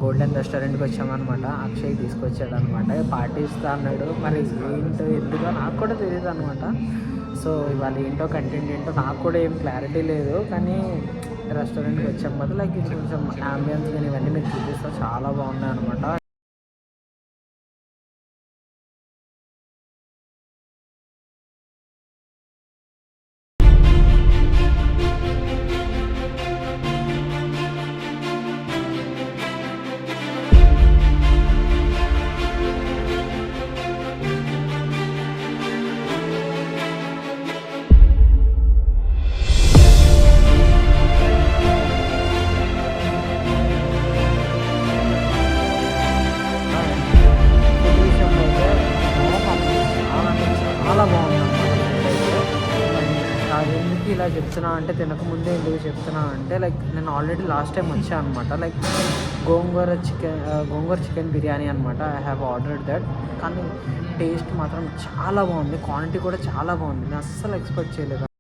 Golden రెస్టారెంట్కి వచ్చామన్నమాట. అక్షయ్ తీసుకొచ్చాడు అనమాట. పార్టీ ఇస్తా అన్నాడు. మరి ఏంటో ఎందుకో నాకు కూడా తెలియదు అనమాట. సో ఇవాళ ఏంటో కంటెంట్ ఏంటో నాకు కూడా ఏం క్లారిటీ లేదు. కానీ రెస్టారెంట్కి వచ్చాం కదా, లైక్ కొంచెం అంబియన్స్ కానీ ఇవన్నీ మీకు చూపిస్తా, చాలా బాగున్నాయి అనమాట. చాలా బాగుందన్నమాట. అది ఎందుకు ఇలా చెప్తున్నా అంటే, తినకముందే ఎందుకు చెప్తున్నా అంటే, లైక్ నేను ఆల్రెడీ లాస్ట్ టైం వచ్చాను అనమాట. లైక్ గోంగూర చికెన్ బిర్యానీ అనమాట. I have ordered that. కానీ టేస్ట్ మాత్రం చాలా బాగుంది, క్వాంటిటీ కూడా చాలా బాగుంది. నేను అస్సలు ఎక్స్పెక్ట్ చేయలేదు.